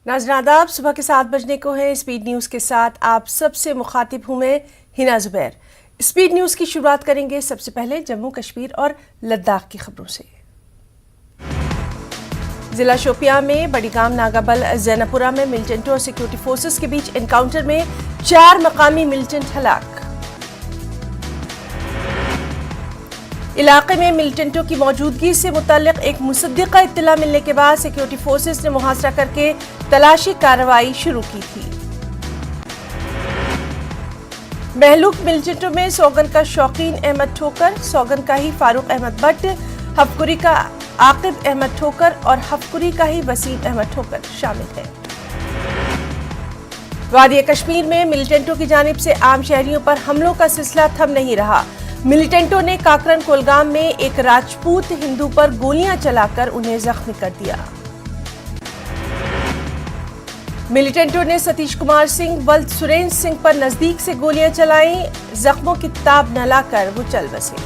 नाज़रीन आदाब, सुबह के 7 बजने को है। स्पीड न्यूज़ के साथ आप सबसे मुखातिब हूँ मैं हिना जुबैर। स्पीड न्यूज़ की शुरुआत करेंगे सबसे पहले जम्मू कश्मीर और लद्दाख की खबरों से। जिला शोपियां में बड़ीगाम नागाबल जैनपुरा में मिलिटेंटों और सिक्योरिटी फोर्सेस के बीच एनकाउंटर में 4 मकामी मिलिटेंट हलाक। इलाके में मिलिटेंटों की मौजूदगी से मुतल्लिक एक मुसद्दिका इत्तला मिलने के बाद सिक्योरिटी फोर्सेस ने मुहासरा करके तलाशी कार्रवाई शुरू की थी। महलूक मिलिटेंटों में सौगन का शौकीन अहमद ठोकर, सौगन का ही फारूक अहमद भट्ट, हफकुरी का आकिब अहमद ठोकर और हफकुरी का ही वसीम अहमद ठोकर शामिल हैं। वादी कश्मीर में मिलिटेंटों की जानिब से आम शहरियों पर हमलों का सिलसिला थम नहीं रहा। मिलिटेंटों ने काकरन कोलगाम में एक राजपूत हिंदू पर गोलियां चलाकर उन्हें जख्मी कर दिया। मिलिटेंटों ने सतीश कुमार सिंह व सुरेंद्र सिंह पर नजदीक से गोलियां चलाई। जख्मों की ताब न लाकर वो चल बसे।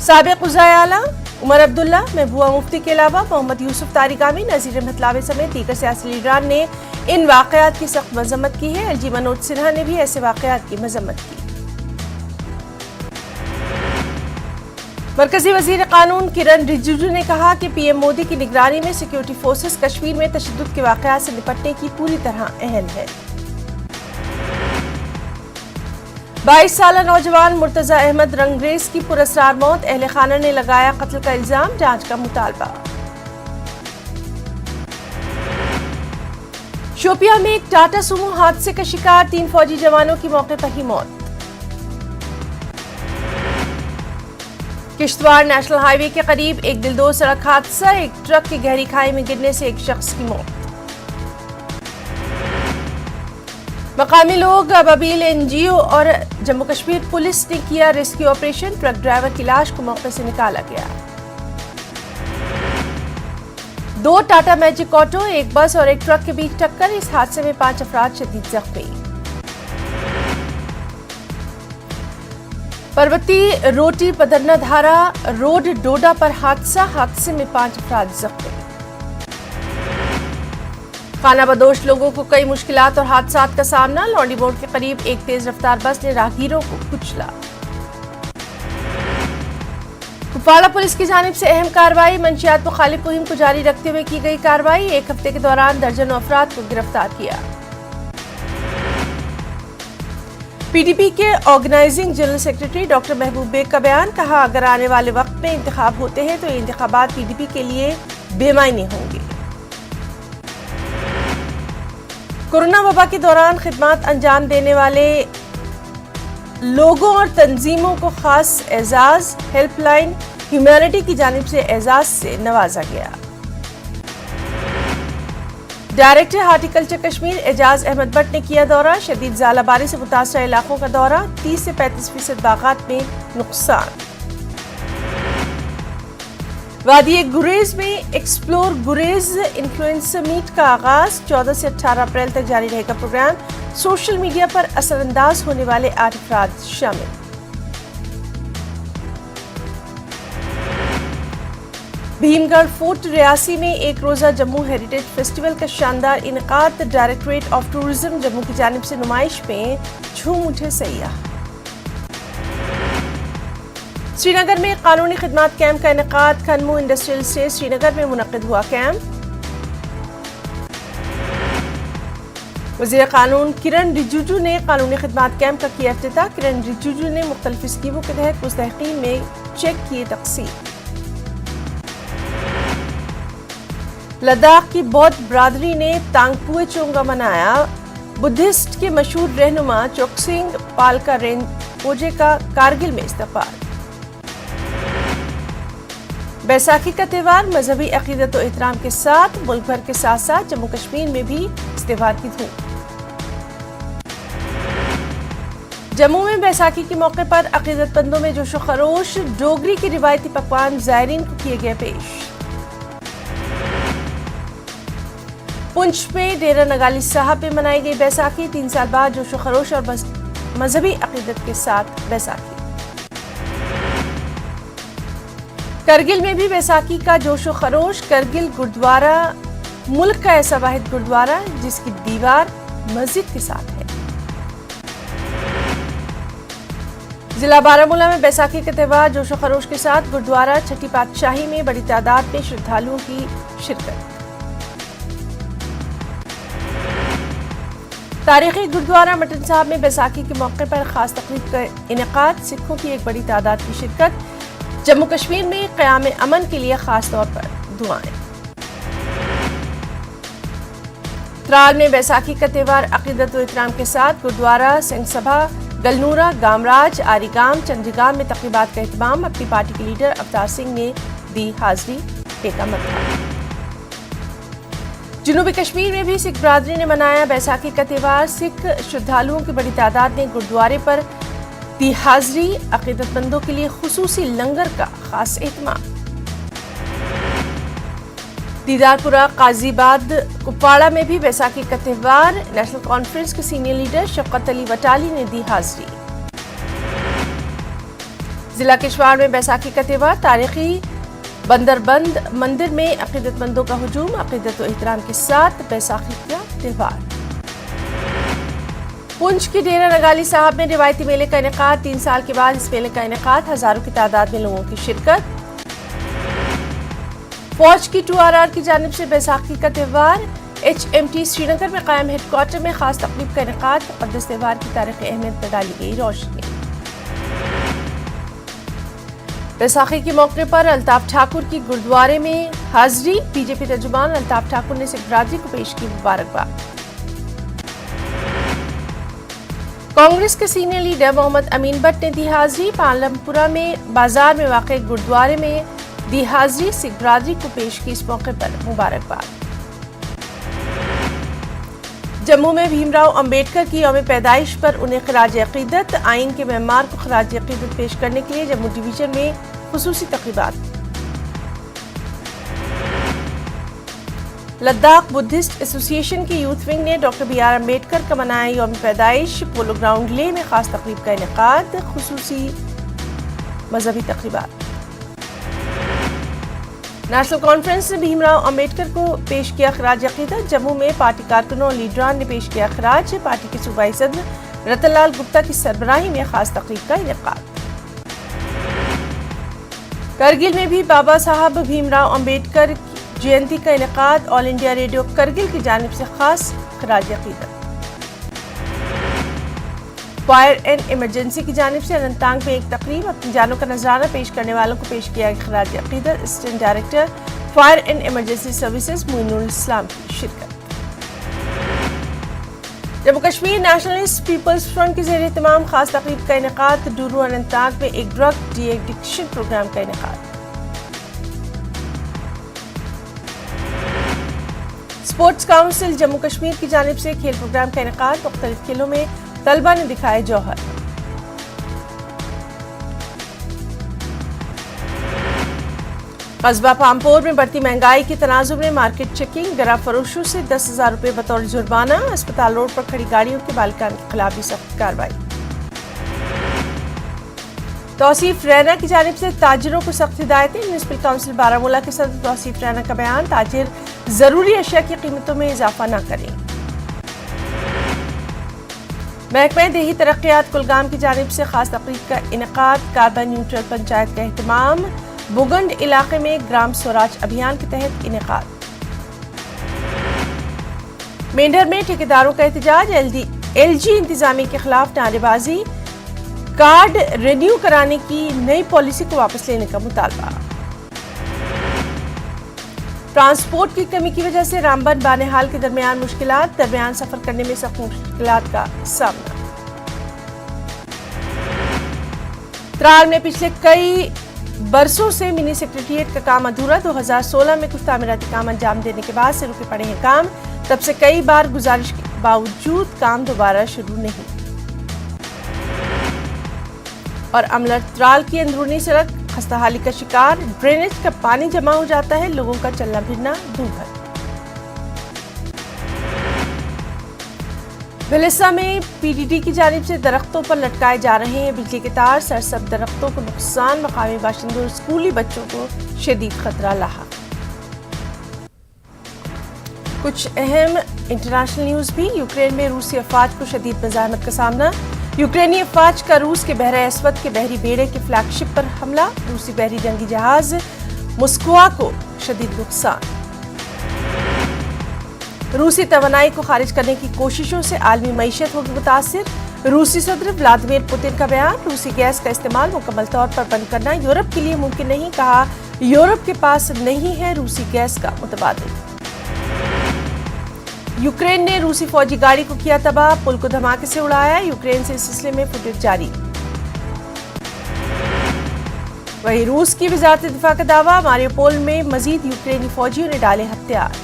साबिक वज़ीर आला उमर अब्दुल्ला, महबूबा मुफ्ती के अलावा मोहम्मद यूसुफ तारिगामी, नज़ीर अहमद लावे समेत दीगर सियासी लीडरान ने इन वाक़यात की सख्त मज़म्मत की है। एलजी मनोज सिन्हा ने भी ऐसे वाक़यात की मज़म्मत की। मरकजी वज़ीर कानून किरण रिजिजू ने कहा कि पीएम मोदी की निगरानी में सिक्योरिटी फोर्सेस कश्मीर में तशद्दुद के वाक़यात से निपटने की पूरी तरह अहल है। 22 साला नौजवान मुर्तजा अहमद रंगरेज की पुरस्कार मौत, अहले खाना ने लगाया कत्ल का इल्जाम, जांच का मुतालबा। शोपियां में एक टाटा सुमो हादसे का शिकार, 3 फौजी जवानों की मौके पर ही मौत। किश्तवाड़ नेशनल हाईवे के करीब एक दिलदोज सड़क हादसा, एक ट्रक की गहरी खाई में गिरने से एक शख्स की मौत। मकामी लोग, अबाबील एनजीओ और जम्मू कश्मीर पुलिस ने किया रेस्क्यू ऑपरेशन, ट्रक ड्राइवर की लाश को मौके से निकाला गया। 2 टाटा मैजिक ऑटो, एक बस और एक ट्रक के बीच टक्कर, इस हादसे में 5 अफराद शदीद जख्मी। पर्वती रोटी पदरना धारा रोड डोडा पर हादसे में 5 अफराद जख्मी। खाना बदोश लोगों को कई मुश्किलात और हादसात का सामना, लौंडी मोड़ के करीब एक तेज रफ्तार बस ने राहगीरों को कुचला। कुपवाड़ा पुलिस की जानिब से अहम कार्रवाई, मंशियात मुखालिफ मुहिम को जारी रखते हुए की गई कार्रवाई, एक हफ्ते के दौरान दर्जनों अफराद को गिरफ्तार किया। पीडीपी के ऑर्गेनाइजिंग जनरल सेक्रेटरी डॉक्टर महबूब बेग का बयान, कहा अगर आने वाले वक्त में इंतखाब होते हैं तो ये इंतखाबात पीडीपी के लिए बेमायने होंगे। कोरोना वबा के दौरान खिदमत अंजाम देने वाले लोगों और तंजीमों को खास एजाज, हेल्पलाइन ह्यूमैनिटी की जानिब से एजाज से नवाजा गया। डायरेक्टर हार्टिकल्चर कश्मीर एजाज अहमद भट्ट ने किया दौरा, शदीद ज़ालाबारी से मुतासरा इलाकों का दौरा, 30 से 35% बागात में नुकसान। वादी गुरेज में एक्सप्लोर गुरेज इन्फ्लुएंसर मीट का आगाज, 14 से 18 अप्रैल तक जारी रहेगा प्रोग्राम, सोशल मीडिया पर असरअंदाज होने वाले 8 अफराद शामिल। भीमगढ़ फोर्ट रियासी में एक रोजा जम्मू हेरिटेज फेस्टिवल का शानदार इनकाद, डायरेक्टरेट ऑफ टूरिज्म जम्मू की जानिब से नुमाइश में झूम उठे सयाह। श्रीनगर में कानूनी खिदमत कैंप का इनकाद, खनमू इंडस्ट्रियल स्टेट श्रीनगर में मुनक्किद हुआ कैंप। वज़ीर कानून किरण रिजिजू ने कानूनी खिदमत कैंप का किया इफ्तिताह, किरण रिजिजू ने मुख्तलिफ स्कीमों के तहत मुस्तहिकीन में चेक किए तकसीम। लद्दाख की बौद्ध बरादरी ने तांगपुए चोंगा मनाया, बुद्धिस्ट के मशहूर रहनुमा चोकसिंग पालका रेनपोजे का कारगिल में इस्तकबाल। बैसाखी का त्यौहार मजहबी अकीदत और एहतराम के साथ मुल्क भर के साथ साथ जम्मू कश्मीर में भी इस त्यौहार की धूम। जम्मू में बैसाखी के मौके पर अकीदतमंदों में जोशो खरोश, डोगरी के रिवायती पकवान जायरीन को किए गए पेश। पुंछ में डेरा नगाली साहब में मनाई गई बैसाखी, 3 साल बाद जोशो खरोश और मजहबी अकीदत के साथ बैसाखी। کرگل میں بھی بیساکھی کا جوش و خروش. کرگل گردوارہ ملک کا ایسا واحد گردوارہ جس کی دیوار مسجد کے ساتھ ہے. ضلع بارامولہ میں بیساکھی کے تہوار جوش و خروش کے ساتھ. گردوارہ چھٹی پادشاہی میں بڑی تعداد میں شردھالوؤں کی شرکت. تاریخی گردوارہ مٹن صاحب میں بیساکھی کے موقع پر خاص تقریب کا انعقاد. سکھوں کی ایک بڑی تعداد کی شرکت. جموں کشمیر میں قیام امن کے لیے خاص طور پر دعائیں. ترال میں بیساکھی کا تہوار عقیدت و احترام کے ساتھ. گردوارہ سنگھ سبھا گلنورہ گام راج آری گام چنڈیگام میں تقریبات کا اہتمام. اپنی پارٹی کے لیڈر اوتار سنگھ نے دی حاضری. ٹیکا متھا. جنوبی کشمیر میں بھی سکھ برادری نے منایا بیساکھی کا تہوار. سکھ شردھالوؤں کی بڑی تعداد نے گردوارے پر دی حاضری. عقیدت مندوں کے لیے خصوصی لنگر کا خاص اہتمام. دیدارپورہ قاضی آباد کپواڑہ میں بھی بیساکھی کا تہوار. نیشنل کانفرنس کے سینئر لیڈر شفقت علی وٹالی نے دی حاضری. ضلع کشواڑ میں بیساکھی کا تہوار. تاریخی بندربند مندر میں عقیدت مندوں کا ہجوم. عقیدت و احترام کے ساتھ بیساکھی کا تہوار. پونچھ کی ڈیرہ نگالی صاحب میں روایتی میلے کا انعقاد. 3 سال کے بعد اس میلے کا انعقاد. ہزاروں کی تعداد میں لوگوں کی شرکت. فوج کی 2RR کی جانب سے بیساکھی کا تہوار. HMT سری نگر میں قائم ہیڈ کوارٹر میں خاص تقریب کا انعقاد. مقدس تہوار کی تاریخی اہمیت پر ڈالی گئی روشنی. بیساکھی کے موقع پر الطاف ٹھاکر کی گردوارے میں حاضری. BJP ترجمان الطاف ٹھاکر نے سکھ برادری کو پیش کی مبارکباد. کانگریس کے senior leader Muhammad Amin but نے دی حاضری. پالمپورہ میں بازار میں واقع گردوارے میں دی حاضری. سکھ برادری کو پیش کی اس موقع پر مبارکباد. جموں میں بھیم راؤ امبیڈکر کی یوم پیدائش پر انہیں خراج عقیدت. آئین کے معمار کو خراج عقیدت پیش کرنے کے لیے جموں ڈویژن میں خصوصی تقریبات. لداخ بدھسٹ ایسوسی ایشن کی یوتھ ونگ نے ڈاکٹر BR امبیڈکر کا منایا یوم پیدائش. پولو گراؤنڈ لے میں خاص تقریب کا انعقاد. خصوصی مذہبی تقریبات. نیشنل کانفرنس نے بھیم راؤ امبیڈکر کو پیش کیا خراج عقیدت. جموں میں پارٹی کارکنوں اور لیڈران نے پیش کیا خراج. پارٹی کے صوبائی صدر رتن لال گپتا کی سربراہی میں خاص تقریب کا انعقاد. کرگل میں بھی بابا صاحب بھیم راؤ امبیڈکر جینتی کا انعقاد. آل انڈیا ریڈیو کرگل کی جانب سے خاص خراج عقیدت. فائر اینڈ ایمرجنسی کی جانب سے اننتناگ میں ایک تقریب. اپنی جانوں کا نذرانہ پیش کرنے والوں کو پیش کیا خراج عقیدت. Assistant director fire and emergency services Moin ul Islam کی شرکت. Jammu Kashmir nationalist people's front کے زیر اہتمام خاص تقریب کا انعقاد. ڈورو اننتناگ میں ایک ڈرگ ڈی ایڈکشن پروگرام کا انعقاد. اسپورٹس کونسل جموں کشمیر کی جانب سے کھیل پروگرام کا انعقاد. مختلف کھیلوں میں طلبہ نے دکھائے جوہر. قصبہ پامپور میں بڑھتی مہنگائی کے تناظر میں مارکیٹ چیکنگ. گرا فروشوں سے 10,000 روپے بطور جرمانہ. اسپتال روڈ پر کھڑی گاڑیوں کے مالکان کے خلاف بھی سخت کارروائی. توصیف رینا کی جانب سے تاجروں کو سخت ہدایتیں. میونسپل کونسل بارامولہ کے صدر توصیف رینا کا بیان. تاجر ضروری اشیاء کی قیمتوں میں اضافہ نہ کریں. محکمہ دیہی ترقیات کلگام کی جانب سے خاص تقریب کا انعقاد. کاربن نیوٹرل پنچایت کا اہتمام. بگنڈ علاقے میں گرام سوراج ابھیان کے تحت انعقاد. مینڈھر میں ٹھیکیداروں کا احتجاج. LG انتظامیہ کے خلاف نعرے بازی. کارڈ رینیو کرانے کی نئی پالیسی کو واپس لینے کا مطالبہ. ٹرانسپورٹ کی کمی کی وجہ سے رامبن بانہال کے درمیان مشکلات. درمیان سفر کرنے میں سخت مشکلات کا سامنا. ترال میں پچھلے کئی برسوں سے منی سیکریٹریٹ کا کام ادھورا. 2016 میں کچھ تعمیراتی کام انجام دینے کے بعد سے رکے پڑے ہیں کام. تب سے کئی بار گزارش کے باوجود کام دوبارہ شروع نہیں. اور عملہ ترال کی اندرونی سڑک خستہ حالی کا شکار. ڈرینیج کا پانی جمع ہو جاتا ہے. لوگوں کا چلنا پھرنا دور ہے. भिलिसा में पीडीडी की जानिब से दरख्तों पर लटकाए जा रहे हैं बिजली के तार। सरसब्ज दरख्तों को नुकसान, मकामी बाशिंदों और स्कूली बच्चों को शदीद खतरा लाहक। कुछ अहम इंटरनेशनल न्यूज भी। यूक्रेन में रूसी अफवाज को शदीद मज़ाहमत का सामना। यूक्रेनी अफवाज का रूस के बहरे अस्वद के बहरी बेड़े के फ्लैगशिप पर हमला। रूसी बहरी जंगी जहाज मोस्कवा को शदीद नुकसान। रूसी तवानाई को खारिज करने की कोशिशों से आलमी मईशत होगी मुतासिर। रूसी सदर व्लादिमीर पुतिन का बयान। रूसी गैस का इस्तेमाल मुकम्मल तौर पर बंद करना यूरोप के लिए मुमकिन नहीं, कहा यूरोप के पास नहीं है रूसी गैस का मुतबादिल। यूक्रेन ने रूसी फौजी गाड़ी को किया तबाह, पुल को धमाके से उड़ाया। यूक्रेन से इस सिलसिले में फुटेज जारी। वहीं रूस की वजारत दिफा का दावा, मारियोपोल में मजीद यूक्रेनी फौजियों ने डाले हथियार।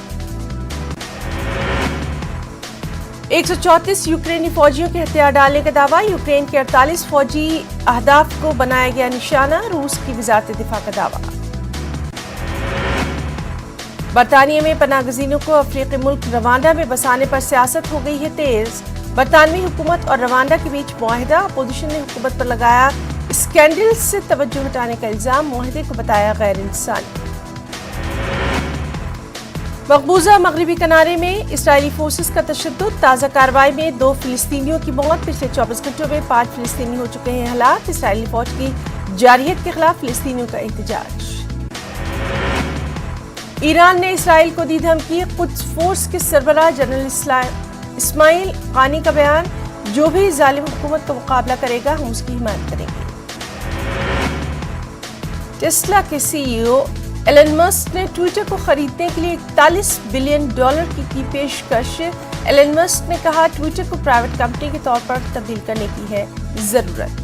134 यूक्रेनी फौजियों के हथियार डालने का दावा। यूक्रेन के 48 फौजी अहदाफ को बनाया गया निशाना। रूस की वजारत दिफा का दावा। बरतानिया में पनाहगजीनों को अफ्रीकी मुल्क रवांडा में बसाने पर सियासत हो गई है तेज। बरतानवी हुकूमत और रवांडा के बीच मुआहिदा। अपोजिशन ने हुकूमत पर लगाया स्कैंडल से तवज्जो हटाने का इल्जाम, मुआहिदे को बताया गैर इंसानी। मकबूजा मगरबी किनारे में इसराइली फोर्सेस का तशद्दुद। ताज़ा कार्रवाई में 2 फिलिस्तीनियों की मौत। पिछले 24 घंटों में 5 फिलिस्तीनी हो चुके हैं हलाक। इसराइली फौज की जारहियत के खिलाफ फिलिस्तीनियों का एहतजाज। ईरान ने इसराइल को दी धमकी। कुद्स फोर्स के सरबराह जनरल इस्माइल कानी का बयान, जो भी जालिम हुकूमत का मुकाबला करेगा हम उसकी हिमायत करेंगे। टेस्ला के सीईओ एलन मस्क ने ट्विटर को खरीदने के लिए $41 बिलियन की पेशकश। एलन मस्क ने कहा ट्विटर को प्राइवेट कंपनी के तौर पर तब्दील करने की है जरूरत।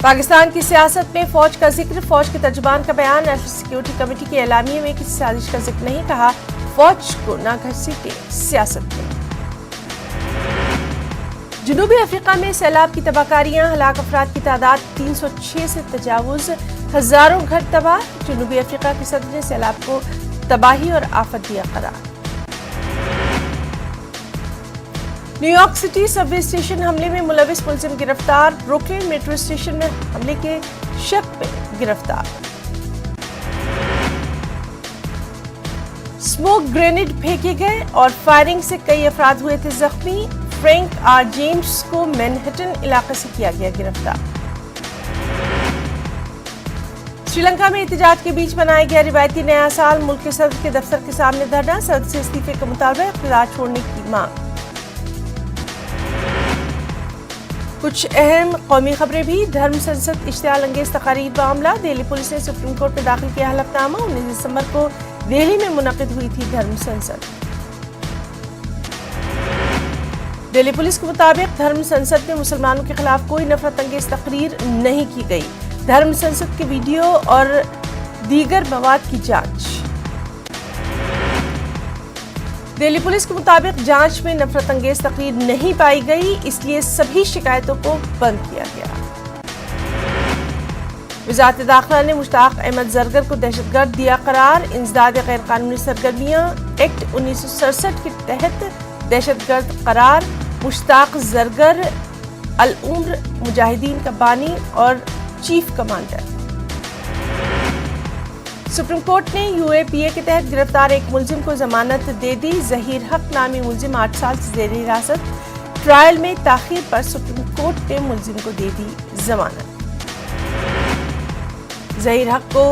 पाकिस्तान की सियासत में फौज का जिक्र। फौज के तर्जुमान का बयान, नेशनल सिक्योरिटी कमेटी के एलामिये में किसी साजिश का जिक्र नहीं, कहा फौज को ना घसीटे सियासत में। जनूबी अफ्रीका में सैलाब की तबाहकारियां। हलाक अफराद की तादाद 306 से तजावुज। हजारों घर तबाह। जनूबी अफ्रीका के सदर ने सैलाब को तबाही और आफत दिया करार। न्यूयॉर्क सिटी सबवे स्टेशन हमले में मुलविस मुलजिम गिरफ्तार। ब्रुकलिन मेट्रो स्टेशन में हमले के शक में गिरफ्तार। स्मोक ग्रेनेड फेंके गए और फायरिंग से कई अफराद हुए थे जख्मी। फ्रैंक आर जेम्स को मैनहट्टन इलाके से किया गया गिरफ्तार। श्रीलंका में एहतजाज के बीच मनाया गया रिवायती नया साल। मुल्क के सदर के दफ्तर के सामने धरना। सदर से इस्तीफे का मुतालबा, इख्तियार छोड़ने की मांग। कुछ अहम कौमी खबरें भी। धर्म संसद इश्तियाल अंगेज तकारीर मामला। दिल्ली पुलिस ने सुप्रीम कोर्ट में दाखिल किया हलफनामा। 19 दिसंबर को दिल्ली में मुनक़िद हुई थी धर्म संसद। दिल्ली पुलिस के मुताबिक धर्म संसद में मुसलमानों के खिलाफ कोई नफरत अंगेज तकरीर नहीं की गई। धर्म संसद के वीडियो और दीगर मवाद की जांच। दिल्ली पुलिस के मुताबिक जांच में नफरत अंगेज तकरीर नहीं पाई गई, इसलिए सभी शिकायतों को बंद किया गया। वज़ारत दाखिला ने मुश्ताक अहमद जरगर को दहशतगर्द दिया करार। इंसदाद गैर कानूनी सरगर्मियां एक्ट 1967 के तहत दहशतगर्द करार। मुश्ताक जरगर अल उम्र मुजाहिदीन का बानी और चीफ कमांडर। सुप्रीम कोर्ट ने यूएपीए के तहत गिरफ्तार एक मुलजिम को जमानत दे दी। जहीर हक नामी मुलजिम 8 साल से जेर हिरासत। ट्रायल में ताखीर पर सुप्रीम कोर्ट ने मुलजिम को दे दी जमानत। जहीर हक को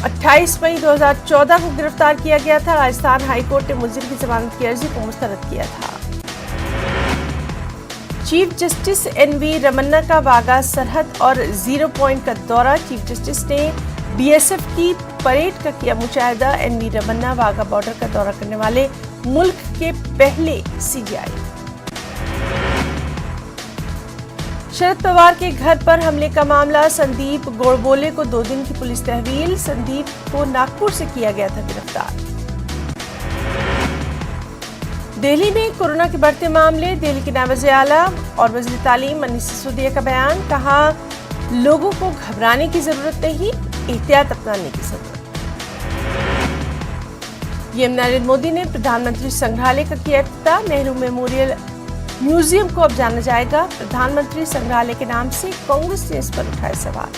28 मई 2014 को गिरफ्तार किया गया था। राजस्थान हाई कोर्ट ने मुलजिम की जमानत की अर्जी को मुस्तरद किया था। चीफ जस्टिस एनवी रमन्ना का वाघा सरहद और 0 पॉइंट का दौरा। चीफ जस्टिस ने बीएसएफ की परेड का किया मुशाहिदा। एनवी रमन्ना वाघा बॉर्डर का दौरा करने वाले मुल्क के पहले सीजीआई। शरद पवार के घर पर हमले का मामला। संदीप गोड़बोले को 2 दिन की पुलिस तहवील। संदीप को नागपुर से किया गया था गिरफ्तार। दिल्ली में कोरोना के बढ़ते मामले। दिल्ली के नायब वज़ीर आला और वज़ीर तालीम मनीष सिसोदिया का बयान, कहा लोगों को घबराने की जरूरत नहीं, एहतियात अपनाने की जरूरत। पीएम नरेंद्र मोदी ने प्रधानमंत्री संग्रहालय का किया इफ्तिताह। नेहरू मेमोरियल म्यूजियम को अब जाना जाएगा प्रधानमंत्री संग्रहालय के नाम से। कांग्रेस ने इस पर उठाए सवाल।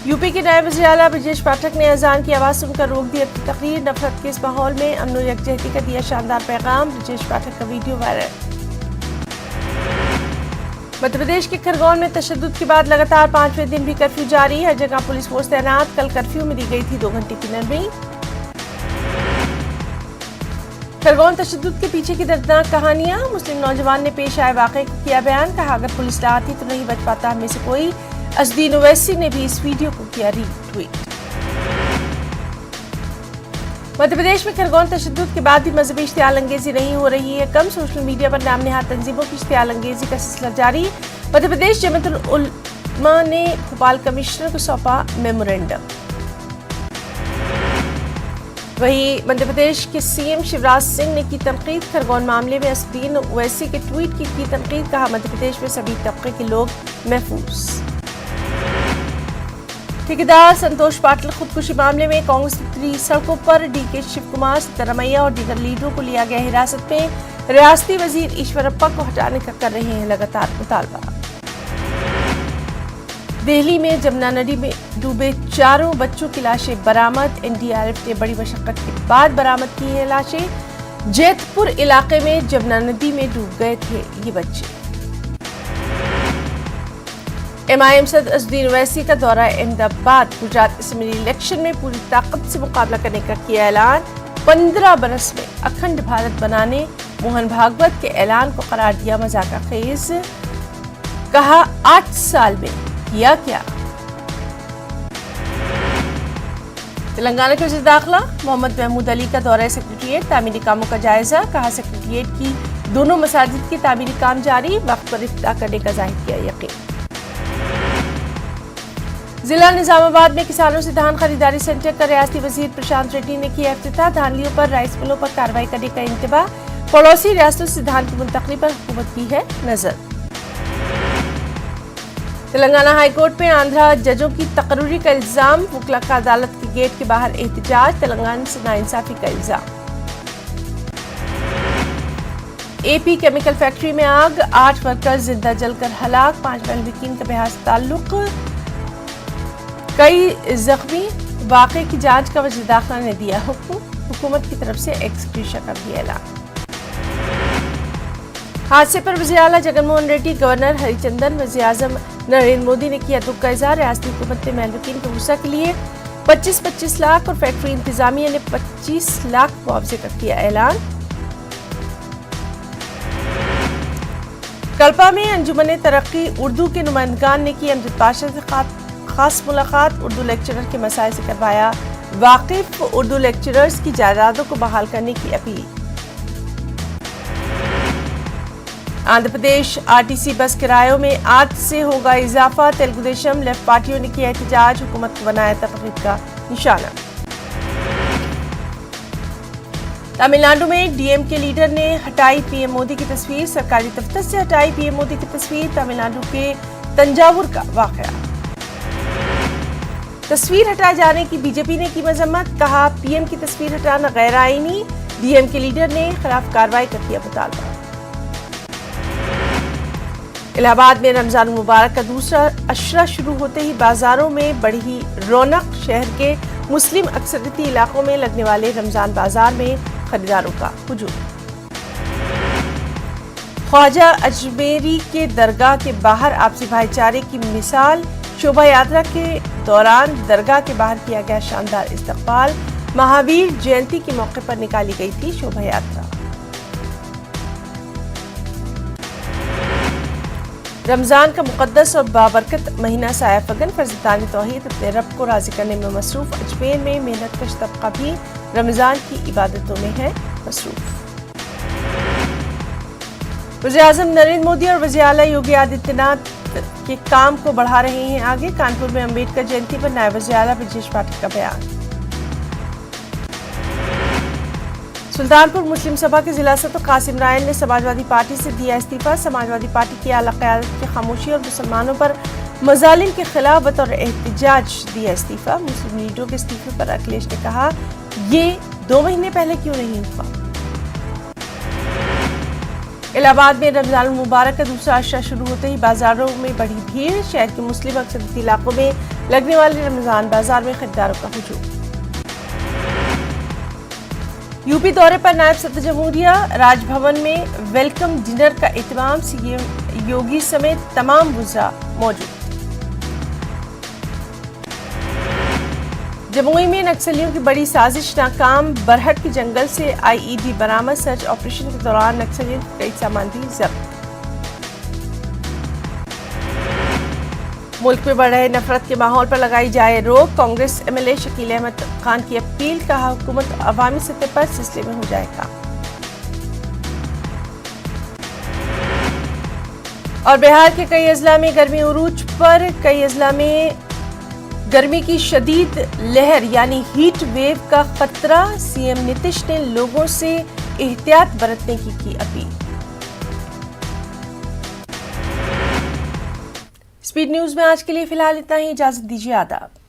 यूपी के नायब वज़ीर आला ब्रजेश पाठक ने अजान की आवाज सुनकर रोक दी अपनी तकरीर। नफरत के इस माहौल में अमन और यकजहती का दिया शानदार पैगाम। ब्रजेश पाठक का वीडियो वायरल। मध्य प्रदेश के खरगोन में तशद्दुद के बाद लगातार 5वें दिन भी कर्फ्यू जारी। हर जगह पुलिस फोर्स तैनात। कल कर्फ्यू में दी गई थी 2 घंटे की नरमी। खरगोन तशद्दुद के पीछे की दर्दनाक कहानियां। मुस्लिम नौजवान ने पेश आए वाकये को किया बयान। कहा अगर पुलिस ना आती तो नहीं बच पाता हमें से कोई। असदीन ओवैसी ने भी इस वीडियो को किया रीट्वीट। मध्य प्रदेश में खरगोन तशद्दुद के बाद भी मजहबी इश्तियाल अंगेजी नहीं हो रही है कम। सोशल मीडिया पर नाम नेहाद तंजीमों की इश्तियाल अंगेजी का सिलसिला जारी। मध्य प्रदेश जमीयतुल उलमा ने भोपाल कमिश्नर को सौंपा मेमोरेंडम। वहीं मध्य प्रदेश के सीएम शिवराज सिंह ने की तनकीद। खरगोन मामले में असदीन ओवैसी के ट्वीट की तनकीद। कहा मध्य प्रदेश में सभी तबके के लोग महफूज। ठेकेदार संतोष पाटिल खुदकुशी मामले में कांग्रेस की सड़कों पर डीके शिव कुमार, सिद्धरमैया और दीगर लीडरों को लिया गया हिरासत में। रियासती वजीर ईश्वरप्पा को हटाने का कर रहे हैं लगातार मुतालबा। दिल्ली में जमुना नदी में डूबे 4 बच्चों की लाशें बरामद। एनडीआरएफ ने बड़ी मशक्कत के बाद बरामद की हैं लाशें। जैतपुर इलाके में जमुना नदी में डूब गए थे ये बच्चे। एमआईएम सदर असदुद्दीन ओवैसी का दौरा अहमदाबाद। गुजरात असेंबली इलेक्शन में पूरी ताकत से मुकाबला करने का किया ऐलान। 15 बरस में अखंड भारत बनाने मोहन भागवत के ऐलान को करार दिया मजाका खेज। कहा 8 साल में किया क्या। तेलंगाना के वज़ीर दाखिला मोहम्मद महमूद अली का दौरा सेक्रेटेरिएट। तामीरी कामों का जायजा। कहा सेक्रेटेरिएट की दोनों मसाजिद के तामीरी काम जारी। वक्त पर इफ्तिताह करने का जाहिर किया यकीन। जिला निजामाबाद में किसानों से धान खरीदारी सेंटर का रियासती वजीर प्रशांत रेड्डी ने किया इफ्तिताह। धानलियों पर राइस मिलों पर कार्रवाई करने का इंतबाह। पड़ोसी रियासतों से धान की मुंतकली पर हुकूमत की है नजर। तेलंगाना हाईकोर्ट में आंध्रा जजों की तकर्री का इल्जाम। वकला का अदालत के गेट के बाहर एहतजाज। तेलंगाना से नाइंसाफी का इल्जाम। एपी केमिकल फैक्ट्री में आग। 8 वर्कर्स जिंदा जलकर हलाक। 5 महलविकीन का बिहार से ताल्लुक। कई जख्मी। वाक़े की जांच का वज़ीर दाखिला ने दिया हुक्म। हुकूमत की तरफ से एक्सग्रेशिया का भी ऐलान। हादसे पर वज़ीर आला जगनमोहन रेड्डी, गवर्नर हरिचंदन, वज़ीर आज़म नरेंद्र मोदी ने किया दुख का इज़हार। रियासती हुकूमत ने महलविकीन के गुस्सा के लिए 25-25 लाख और फैक्ट्री इंतजामिया ने 25 लाख मुआवजे का किया ऐलान। कल्पा में अंजुमन तरक्की उर्दू के नुमाइंदगान ने की अमजद पाशा से खास मुलाकात। उर्दू लेक्चरर के मसाइल से करवाया वाकिफ। उर्दू लेक्चरर्स की जायदादों को बहाल करने की appeal. Andhra Pradesh RTC bus किरायों में आज से होगा इजाफा। तेलुगु देशम लेफ्ट पार्टियों ने किया एहतजाज। हुकूमत को बनाया तकलीफ का निशाना। तमिलनाडु में डीएम के लीडर ने हटाई पीएम मोदी की तस्वीर। सरकारी दफ्तर से हटाई पीएम मोदी की तस्वीर। तमिलनाडु के तंजावुर का वाकया। तस्वीर हटाए जाने की बीजेपी ने की मजम्मत। कहा पीएम की तस्वीर हटाना गैर आईनी। डीएम के लीडर ने खिलाफ कार्रवाई का किया मुतालबा। इलाहाबाद में रमजान मुबारक का दूसरा अशरा शुरू होते ही बाजारों में बढ़ी रौनक। शहर के मुस्लिम अक्सरियती इलाकों में लगने वाले रमजान बाजार में खरीदारों का हुजूम। ख्वाजा अजमेरी के दरगाह के बाहर आपसी भाईचारे की मिसाल। शोभा यात्रा के दौरान दरगाह के बाहर किया गया शानदार इस्तकबाल। महावीर जयंती के मौके पर निकाली गई थी शोभा यात्रा। रमजान का मुकद्दस और बाबरकत महीना साया फगन। फर्जदान तौहीद अपने रब को राजी करने में मसरूफ। अजमेर में मेहनत कश तबका भी रमजान की इबादतों में है मसरूफ। वज़ीर आज़म नरेंद्र मोदी और वज़ीर आला योगी आदित्यनाथ के काम को बढ़ा रहे हैं आगे। कानपुर में अम्बेडकर जयंती पर नायब वज़ीर आला ब्रजेश पाठक का बयान। सुल्तानपुर मुस्लिम सभा के जिला सदर कासिम रायन ने समाजवादी पार्टी से दिया इस्तीफा। समाजवादी पार्टी की आला क़यादत की खामोशी और मुसलमानों पर मज़ालिम के खिलाफ बतौर एहतजाज दिया इस्तीफा। मुस्लिम लीडरों के इस्तीफे पर अखिलेश ने कहा یہ 2 مہینے پہلے کیوں نہیں ہوا؟ الہ آباد میں رمضان المبارک کا دوسرا عشرہ شروع ہوتے ہی بازاروں میں بڑھی بھیڑ، شہر کے مسلم اکثریتی علاقوں میں لگنے والے رمضان بازار میں خریداروں کا ہجوم۔ یو پی دورے پر نائب صدر جمہوریہ، راج بھون میں ویلکم ڈنر کا اہتمام، سی ایم یوگی سمیت تمام وزراء موجود۔ جموئی میں نکسلیوں کی بڑی سازش ناکام، برہٹ کے جنگل سے آئی ای ڈی برآمد، سرچ آپریشن کے دوران نکسلیوں کے کئی سامان بھی ضبط۔ ملک میں بڑھ رہے نفرت کے ماحول پر لگائی جائے روک، Congress M L A Shakeel Ahmed Khan کی اپیل، کہا حکومت عوامی سطح پر سلسلے میں ہو جائے کام۔ اور بہار کے کئی اضلاع میں گرمی عروج پر، کئی اضلاع میں گرمی کی شدید لہر یعنی ہیٹ ویو کا خطرہ، سی ایم نتیش نے لوگوں سے احتیاط برتنے کی اپیل۔ اسپیڈ نیوز میں آج کے لیے فی الحال اتنا ہی، اجازت دیجیے، آداب۔